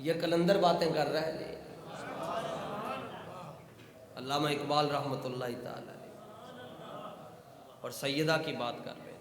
یہ کلندر باتیں کر رہا ہے جی. علامہ اقبال رحمۃ اللہ تعالی اور سیدہ کی بات کر رہے ہیں.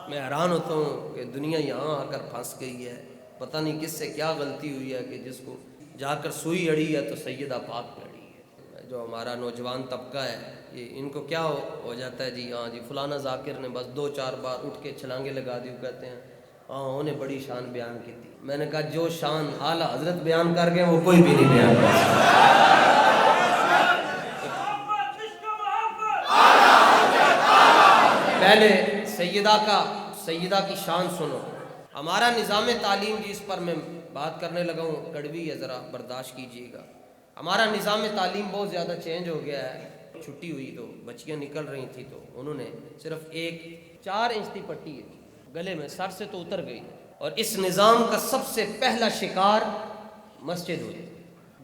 میں حیران ہوتا ہوں کہ دنیا یہاں آ کر پھنس گئی ہے. پتہ نہیں کس سے کیا غلطی ہوئی ہے کہ جس کو جا کر سوئی اڑی ہے تو سیدہ پاک پہ اڑی ہے. جو ہمارا نوجوان طبقہ ہے یہ ان کو کیا ہو جاتا ہے جی، ہاں جی فلانا ذاکر نے بس 2-4 بار اٹھ کے چھلانگے لگا دی، کہتے ہیں ہاں انہیں بڑی شان بیان کی تھی. میں نے کہا جو شان اعلیٰ حضرت بیان کر گئے وہ کوئی بھی نہیں بیان کر سکتا. پہلے سیدہ کی شان سنو. ہمارا نظام تعلیم جس پر میں بات کرنے لگا ہوں کڑوی ہے، ذرا برداشت کیجیے گا. ہمارا نظام تعلیم بہت زیادہ چینج ہو گیا ہے. چھٹی ہوئی تو بچیاں نکل رہی تھیں تو انہوں نے صرف 4 انچ کی پٹی گلے میں سر سے تو اتر گئی. اور اس نظام کا سب سے پہلا شکار مسجد ہوئی.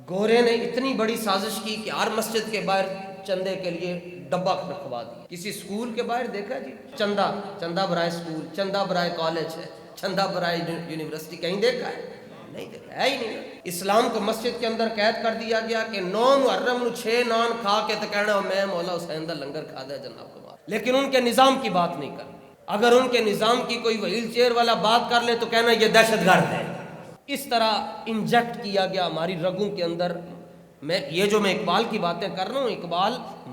گورے نے اتنی بڑی سازش کی کہ ہر مسجد کے باہر چندے کے لیے ڈبہ رکھوا دیا. کسی سکول کے باہر دیکھا جی چندہ برائے سکول، چندہ برائے کالج ہے، چندہ برائے یونیورسٹی کہیں دیکھا ہے؟ نہیں دیکھا ہے ہی نہیں. اسلام کو مسجد کے اندر قید کر دیا گیا کہ 9 محرم 6 نان کھا کے تو کہنا میں مولا حسین دا لنگر کھا دیا جناب کو. لیکن ان کے نظام کی بات نہیں کرنی. اگر ان کے نظام کی کوئی وہیل چیئر والا بات کر لے تو کہنا یہ دہشت گرد ہے. اس طرح انجیکٹ کیا گیا ہماری رگوں کے اندر. میں اقبال کی باتیں کر رہا ہوں، اقبال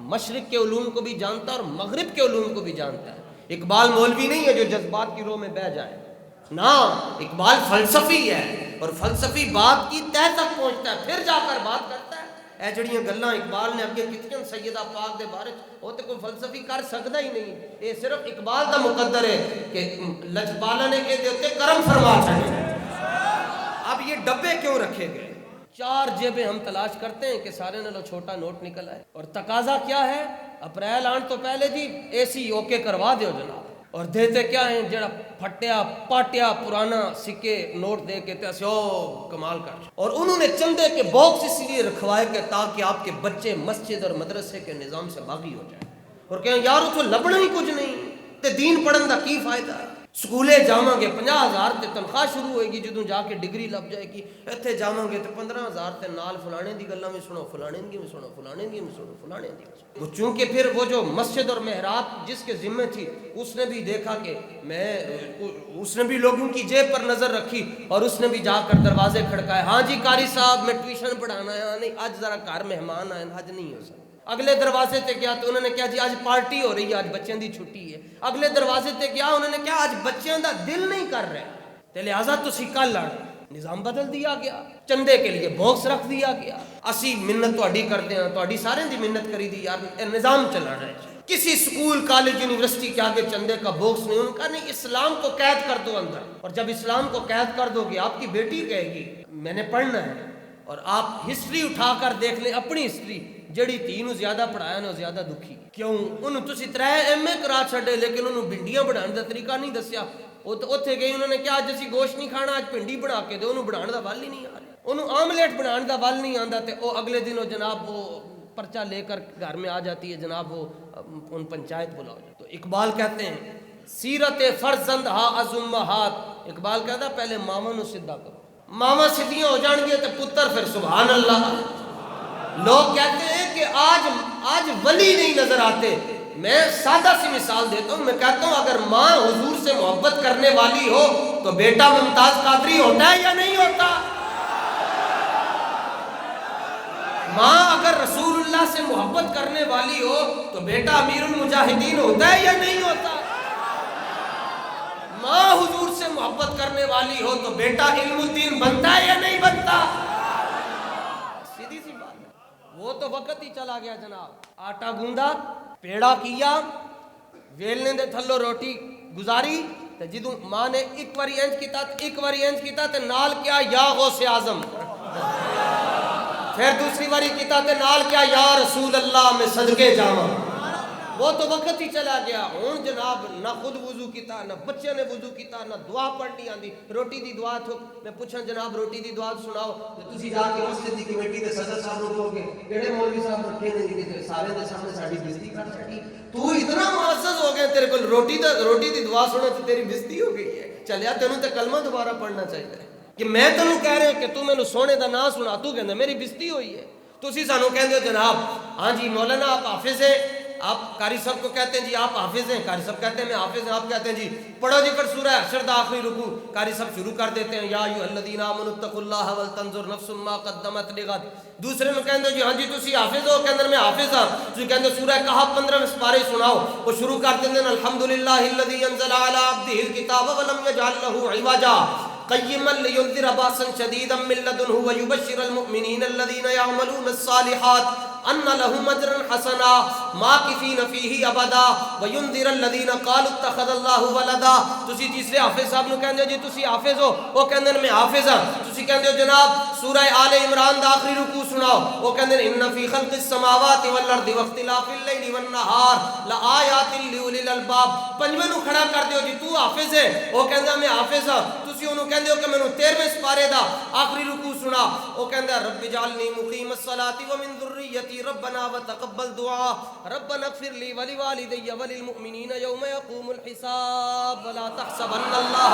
مشرق کے علوم کو بھی جانتا ہے اور مغرب کے علوم کو بھی جانتا ہے. اقبال مولوی نہیں ہے جو جذبات کی رو میں بہہ جائے. نا، اقبال فلسفی ہے اور فلسفی بات کی تہ تک پہنچتا ہے پھر جا کر بات کرتا ہے. اے جڑیاں گلاں اقبال نے اگے کتنی سیدہ پاک دے بارے وہ تو کوئی فلسفی کر سکتا ہی نہیں. یہ صرف اقبال دا مقدر ہے کہ لجپالا نے کے دیتے کرم فرما چھڑے. اب یہ ڈبے کیوں رکھے گئے؟ 4 جیبیں ہم تلاش کرتے ہیں کہ سارے نالوں چھوٹا نوٹ نکل آئے. اور تقاضا کیا ہے؟ اپریل آن تو پہلے جی اے سی اوکے کروا دیو جناب. اور دیتے کیا ہیں؟ جڑا پھٹیا پاٹیا پرانا سکے نوٹ دے کے تے کمال کر. اور انہوں نے چندے کے باکس اس لیے رکھوائے کہ تاکہ آپ کے بچے مسجد اور مدرسے کے نظام سے باغی ہو جائیں اور کہیں یار تو لبنا ہی کچھ نہیں تے دین پڑھن دا کی فائدہ ہے. سکولے جاواں گے 50,000 تے تنخواہ شروع ہوئے گی جدوں جا کے ڈگری لب جائے گی. ایتھے جاواں گے تے 15,000 تے نال فلانے دی گلاں بھی سنو، فلانے دی بھی سنو، فلانے دی بھی سنو، فلانے دی بھی سنو. وہ چونکہ پھر وہ جو مسجد اور محراب جس کے ذمے تھی اس نے بھی دیکھا کہ اس نے بھی لوگوں کی جیب پر نظر رکھی اور اس نے بھی جا کر دروازے کھڑکائے. ہاں جی قاری صاحب میں ٹیوشن پڑھانا ہے. نہیں آج ذرا گھر مہمان آئے، آج نہیں ہو سکتا. اگلے دروازے تے گیا تو انہوں نے کہا جی آج پارٹی ہو رہی ہے، آج بچوں دی چھٹی ہے. اگلے دروازے تے گیا انہوں نے کہا آج بچوں دا دل نہیں کر رہے تے لہٰذا تسی کل لڑ. نظام بدل دیا گیا، چندے کے لیے باکس رکھ دیا گیا. اسی منت تہاڈی کرتے ہیں، تہاڈی سارے دی منت کری دی یار نظام چلانا ہے. کسی سکول کالج یونیورسٹی کے آگے چندے کا باکس نہیں. ان کا نہیں، اسلام کو قید کر دو اندر. اور جب اسلام کو قید کر دو گے آپ کی بیٹی کہے گی میں نے پڑھنا ہے. اور آپ ہسٹری اٹھا کر دیکھ لیں اپنی ہسٹری، جڑی تھی نو زیادہ پڑھایا نو زیادہ دکھی. کیوں؟ انہوں تسی 3 ایم اے کرا چھڑے لیکن انہوں بھنڈیاں بنانے دا طریقہ نہیں دسیا. اوتھے گئی انہوں نے کہا آج اسی گوشت نہیں کھانا، آج بھنڈی بنا کے دو. انہوں بنانے دا ول ہی نہیں آ رہا. انہوں آملیٹ بنانے دا ول نہیں آندا تے او اگلے دن جناب وہ پرچہ لے کر گھر میں آ جاتی ہے جناب وہ ان پنچایت بلاؤ. تو اقبال کہتے ہیں سیرت فرزند ہا از امہات. اقبال کہتا ہے پہلے ماما نو سیدھا کرو، ماما سیدھیاں ہو جان گیا تو پتر پھر سبحان اللہ. لوگ کہتے ہیں کہ آج ولی نہیں نظر آتے. میں سادہ سی مثال دیتا ہوں. میں کہتا ہوں اگر ماں حضور سے محبت کرنے والی ہو تو بیٹا ممتاز قادری ہوتا ہے یا نہیں ہوتا؟ ماں اگر رسول اللہ سے محبت کرنے والی ہو تو بیٹا امیر المجاہدین ہوتا ہے یا نہیں ہوتا؟ ماں حضور سے محبت کرنے والی ہو تو بیٹا علم الدین بنتا ہے یا نہیں بنتا؟ سیدھی سی بات ہے. وہ تو وقت ہی چلا گیا جناب. آٹا گوندا، پیڑا کیا، ویلنے دے تھلو روٹی گزاری تے جدوں ماں نے ایک واری انج کیتا تے نال کیا یا غوث اعظم. پھر دوسری باری کیتا تے نال کیا یا رسول اللہ میں صدقے جاواں. وہ تو وقت ہی چلا گیا. ہوں جناب نہ خود وضو کیتا، نہ بچے نے وضو کیتا، نہ دعا پڑھنی آندی. روٹی دی دعا تھو میں پوچھاں جناب روٹی دی دعا سناؤ تے تسی جا کے مسجد دی کمیٹی دے صدر صاحب نوں کہو گے کیڑے مولوی صاحب رکھے نے کہ سارے دے سامنے ساڈی بےزتی کر چھڈی. تو اتنا معزز ہو گیا تیرے کول روٹی دی دعا سنے تے تیری بےزتی ہو گئی ہے. چلیا تینوں تے کلمہ دوبارہ پڑھنا چاہیے کہ میں تینوں کہہ رہا کہ تو مینوں سونے دا نام سنا، تو کہندا میری بےزتی ہوئی ہے، تسی سانوں کہندے ہو جناب ہاں جی مولانا آپ حافظ ہیں، آپ قاری صاحب کو کہتے ہیں جی آپ حافظ ہیں، قاری صاحب کہتے ہیں میں حافظ ہوں، آپ کہتے ہیں جی پڑھو جی پھر سورہ حشر دا آخری رکوع، قاری صاحب شروع کر دیتے ہیں یا ایھا الذین آمنوا اتقوا اللہ ولتنظر نفس ما قدمت لغد، دوسرے میں کہندے جی ہاں جی تسی حافظ ہو، کہندے میں حافظ ہاں، تسی کہندے سورہ کہف 15 سپارے سناؤ، وہ شروع کر دیندے ہیں الحمدللہ الذی انزل علی عبدہ الکتاب ولم یجعل لہ عوجا قیما لینذر باسا شدیدا من لدنہ ویبشر المؤمنین الذین یعملون الصالحات ان لهم اجرا حسنا ماکثین فیہ ابدا وینذر الذین قالوا اتخذ اللہ ولدا، تسی تیسرے حافظ صاحب نو کہندے جی تسی حافظ ہو، وہ کہندے میں حافظ ہاں، تسی کہندے ہو جناب سورہ آل عمران دا آخری رکوع سناؤ، وہ کہندے ان فی خلق السماوات والارض واختلاف اللیل والنہار لآیات لأولی الالباب، پنجویں نو کھڑا کر دیو جی تو حافظ ہے، وہ کہندا میں حافظ ہاں، تسی انہوں کہندے ہو کہ میں 13ویں سپارے دا آخری رکوع سنا، وہ کہندا رب اجعلنی مقیم الصلاۃ ومن ذریتی ربنا وتقبل دعا ربنا اغفر لی ولوالدی وللمؤمنین یوم یقوم الحساب ولا تحسبن اللہ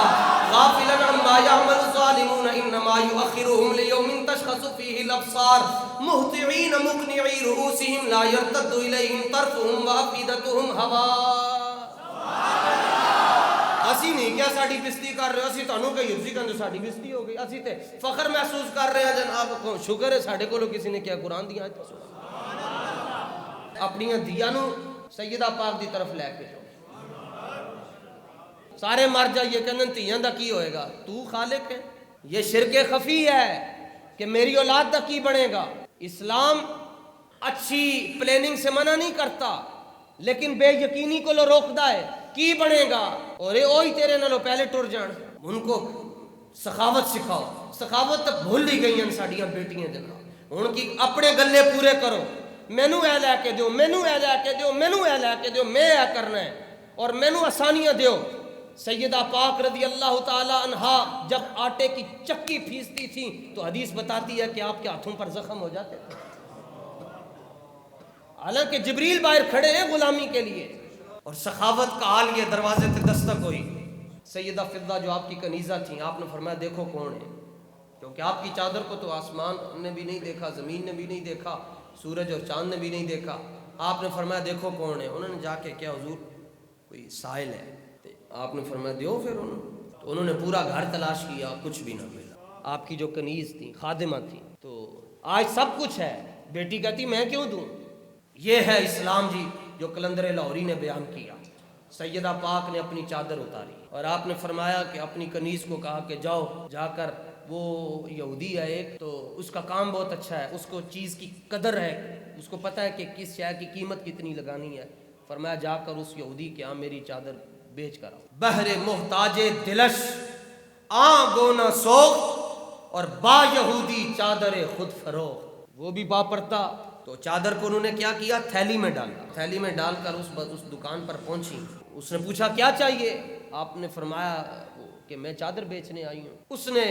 غافلا عما یعمل الظالمون انما یؤخرهم لیوم تشخص فیہ الابصار مہطعین مقنعی رؤوسہم لا یرتد الیہم طرفہم وافئدتہم ہوا۔ اسی نہیں کیا ساڑی بستی کر رہے ہو، اسی تانوں کہی اسی کہندے ساڑی بستی ہو گئی، اسی تے فخر محسوس کر رہے ہیں جناب کو، شکر ہے ساڑے کو کسی نے کیا قرآن دیا ہے اپنی دیا نو سیدہ پاک دی طرف لے کے سارے مر جائیے کہندے تیاں دا کی ہوئے گا، تو خالق ہے، یہ شرک خفی ہے کہ میری اولاد دا کی بنے گا۔ اسلام اچھی پلاننگ سے منع نہیں کرتا لیکن بے یقینی کو لو روکدا ہے، کی بنے گا اور یہ وہی تیرے نالوں پہلے ٹر جان، ان کو سخاوت سکھاؤ، سخاوت تک بھول ہی گئی ہیں ساڑیاں بیٹیاں جناب، ان کی اپنے گلے پورے کرو، مینوں اے لے کے دیو، مینوں اے لے کے دیو، مینوں اے لے کے دیو، میں اے کرنا ہے اور مینوں آسانیاں دیو۔ سیدہ پاک رضی اللہ تعالی عنہا جب آٹے کی چکی پھیستی تھی تو حدیث بتاتی ہے کہ آپ کے ہاتھوں پر زخم ہو جاتے تھے، حالانکہ جبریل باہر کھڑے ہیں غلامی کے لیے، اور سخاوت کا حال یہ دروازے تک دستک ہوئی۔ سیدہ فضہ جو آپ کی کنیزہ تھیں، آپ نے فرمایا دیکھو کون ہے، کیونکہ آپ کی چادر کو تو آسمان نے بھی نہیں دیکھا، زمین نے بھی نہیں دیکھا، سورج اور چاند نے بھی نہیں دیکھا، آپ نے فرمایا دیکھو کون ہے، انہوں نے جا کے کیا حضور کوئی سائل ہے، آپ نے فرمایا دیو پھر تو انہوں نے پورا گھر تلاش کیا، کچھ بھی نہ ملا۔ آپ کی جو کنیز تھی، خادمہ تھی، تو آج سب کچھ ہے، بیٹی کہتی میں کیوں دوں؟ یہ ہے اسلام جی جو قلندر لاہوری نے بیان کیا۔ سیدہ پاک نے اپنی چادر اتاری اور آپ نے فرمایا کہ اپنی کنیز کو کہا کہ جاؤ جا کر، وہ یہودی ہے ایک تو اس کا کام بہت اچھا ہے، اس کو چیز کی قدر ہے، اس کو پتہ ہے کہ کس شے کی قیمت کتنی لگانی ہے، فرمایا جا کر اس یہودی کے ہاں میری چادر بیچ کر آؤ۔ بہر محتاج دلش آن گونا سوخت اور با یہودی چادر خود فروخت، وہ بھی با پرتا تو چادر کو انہوں نے کیا کیا، تھیلی میں ڈالا، تھیلی میں ڈال کر اس دکان پر پہنچی، اس نے پوچھا کیا چاہیے، آپ نے فرمایا کہ میں چادر بیچنے آئی ہوں۔ اس نے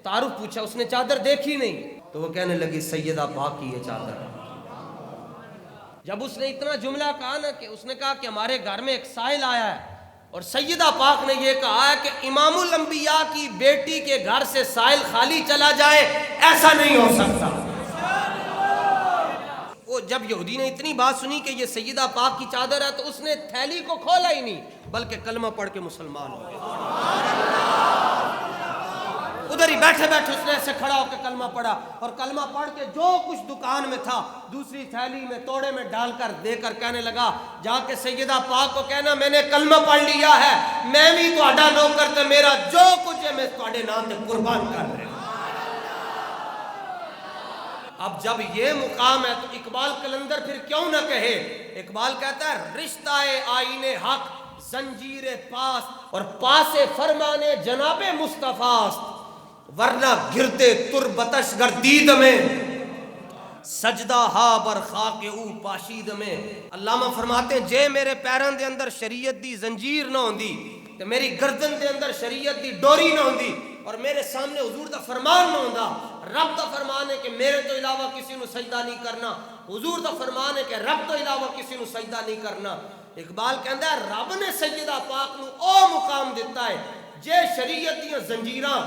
تعارف پوچھا، اس نے چادر دیکھی نہیں تو وہ کہنے لگی سیدہ پاک کی یہ چادر۔ جب اس نے اتنا جملہ کہا نا کہ اس نے کہا کہ ہمارے گھر میں ایک سائل آیا ہے اور سیدہ پاک نے یہ کہا ہے کہ امام الانبیاء کی بیٹی کے گھر سے سائل خالی چلا جائے ایسا نہیں ہو سکتا۔ وہ جب یہودی نے اتنی بات سنی کہ یہ سیدہ پاک کی چادر ہے تو اس نے تھیلی کو کھولا ہی نہیں بلکہ کلمہ پڑھ کے مسلمان ہو گیا۔ ادھر ہی بیٹھے بیٹھے اس نے ایسے کھڑا ہو کے کلمہ پڑھا اور کلمہ پڑھ کے جو کچھ دکان میں تھا دوسری تھیلی میں توڑے میں ڈال کر دے کر کہنے لگا جا کے سیدہ پاک کو کہنا میں نے کلمہ پڑھ لیا ہے، میں بھی تہاڈا نوکر تے میرا جو کچھ ہے میں تہاڈے نام تے قربان کر رہا ہوں۔ اب جب یہ مقام ہے تو اقبال قلندر پھر کیوں نہ کہے، اقبال کہتا ہے رشتہ آئین حق زنجیر پاس اور پاس فرمانے جناب مصطفیٰ ورنہ گردے تربتش گردید میں سجدہ ہا بر خاک او پاشید میں۔ علامہ فرماتے ہیں جے میرے پیران دے اندر شریعت دی زنجیر نہ ہوندی تے میری گردن دے اندر شریعت دی ڈوری نہ ہوندی اور میرے سامنے حضور دا فرمان نہ ہوندا، رب دا فرمان ہے کہ میرے تو علاوہ کسی نو سجدہ نہیں کرنا، حضور دا فرمان ہے کہ رب تو علاوہ کسی نو سجدہ نہیں کرنا۔ اقبال کہندا ہے رب نے سیدہ پاک نو او مقام دیتا ہے جے شریعت دیاں زنجیراں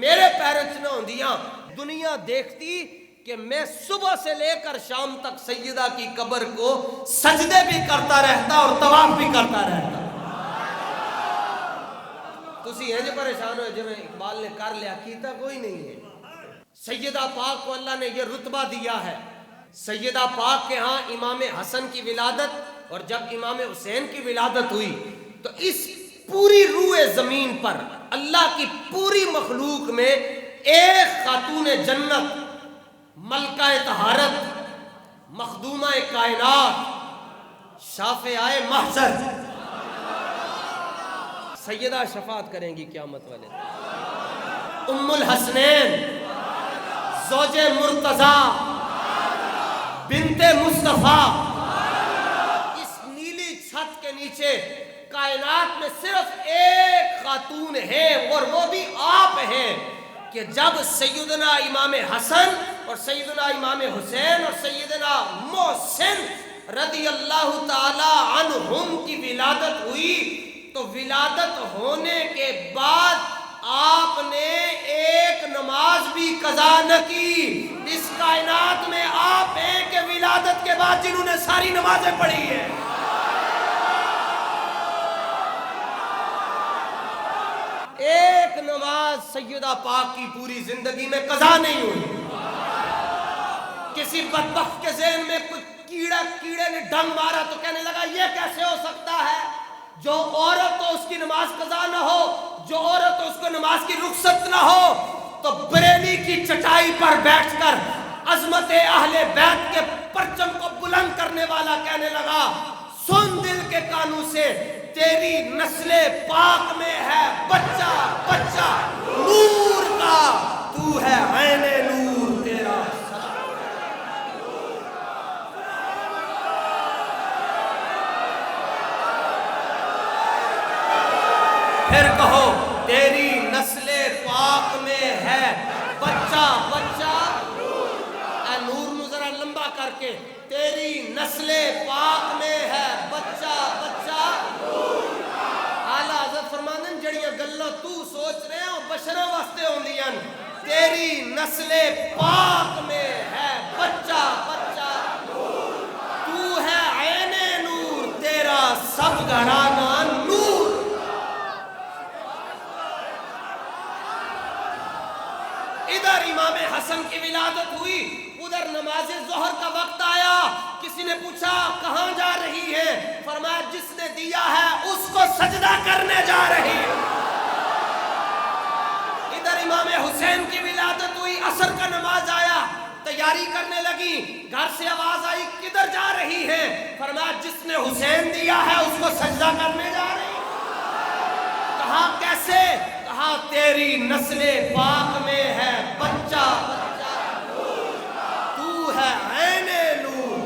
میرے پیروں چ نہ ہوندیاں دنیا دیکھتی کہ میں صبح سے لے کر شام تک سیدہ کی قبر کو سجدے بھی کرتا رہتا اور طواف بھی کرتا رہتا. تسی انج پریشان ہوئے جو اقبال نے کر لیا کیتا کوئی نہیں ہے. سیدہ پاک کو اللہ نے یہ رتبہ دیا ہے. سیدہ پاک کے ہاں امام حسن کی ولادت اور جب امام حسین کی ولادت ہوئی تو اس پوری روئے زمین پر اللہ کی پوری مخلوق میں ایک خاتون جنت ملکہ طہارت مخدومہ کائنات شافعہ محشر سیدہ شفاعت کریں گی قیامت والے دن. ام الحسنین زوج مرتضیٰ بنت مصطفیٰ اس نیلی چھت کے نیچے کائنات میں صرف ایک خاتون ہے اور وہ بھی آپ ہیں کہ جب سیدنا امام حسن اور سیدنا امام حسین اور سیدنا محسن رضی اللہ تعالی عنہم کی ولادت ہوئی تو ولادت ہونے کے بعد آپ نے ایک نماز بھی قضا نہ کی. اس کائنات میں آپ ہیں کہ ولادت کے بعد جنہوں نے ساری نمازیں پڑھی ہیں. ایک نماز سیدہ پاک کی پوری زندگی میں قضا نہیں ہوئی. کسی بدبخت کے ذہن میں کوئی کیڑے نے ڈنگ مارا تو کہنے لگا یہ کیسے ہو سکتا ہے جو عورت ہو اس کی نماز قضا نہ ہو, جو عورت ہو اس کو نماز کی رخصت نہ ہو. تو بریلی کی چٹائی پر بیٹھ کر عظمت اہل بیت کے پرچم کو بلند کرنے والا کہنے لگا سن دل کے کانوں سے تیری نسل پاک میں ہے بچہ بچہ نور کا تو ہے عین نور تیرا. پھر کہو تیری نسل پاک میں ہے بچہ بچہ. اے نور نو ذرا لمبا کر کے تیری نسل پاک میں ہے بچہ بچہ. اعلیٰ حضرت فرماندن جڑیاں گلاں تو سوچ رہے ہو بشراں واسطے ہوندیاں تیری نسل پاک میں ہے بچہ بچہ. تو ہے عین نور تیرا سب گھرانہ نور. ادھر امام حسن کی ولادت ہوئی ادھر نماز ظہر کا وقت آیا. کسی نے پوچھا کہاں جا رہی ہے؟ فرمایا جس نے دیا ہے اس کو سجدہ کرنے جا رہی ہے. ادھر امام حسین کی ولادت ہوئی عصر کا نماز آیا تیاری کرنے لگی. گھر سے آواز آئی کدھر جا رہی ہے؟ فرمایا جس نے حسین دیا ہے اس کو سجدہ کرنے جا رہی ہے. کہا کیسے؟ کہا تیری نسل پاک میں ہے بچہ بچہ تو ہے عین نور.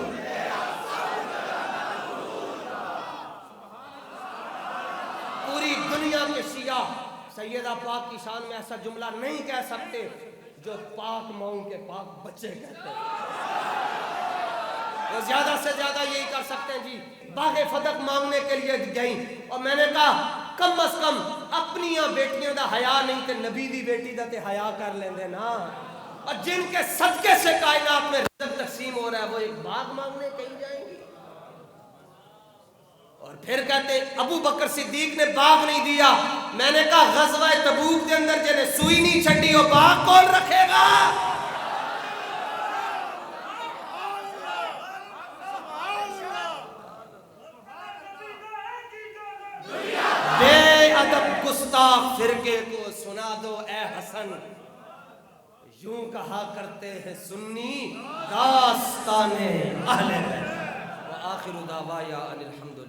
پوری دنیا کے شیعہ سیدہ پاک کی شان میں ایسا جملہ نہیں کہہ سکتے جو پاک ماؤں کے پاک بچے کہتے ہیں. وہ زیادہ سے زیادہ یہی کر سکتے ہیں جی باغ فتق مانگنے کے لیے گئیں اور میں نے کہا کم از کم اپنیاں بیٹیاں دا حیا نہیں تے نبی دی بیٹی دا تے حیا کر لیندے نا. اور جن کے صدقے سے کائنات میں رزق تقسیم ہو رہا ہے وہ ایک باغ مانگنے کہیں جائیں گے. اور پھر کہتے ابو بکر صدیق نے باغ نہیں دیا. میں نے کہا غزوہ تبوک کے اندر جنہیں سوئی نہیں چھڑی وہ باغ کون رکھے گا؟ بے ادب گستاخ فرقے کو سنا دو اے حسن یوں کہا کرتے ہیں سنی داستان اہل بیت. وآخر دعوایا ان الحمد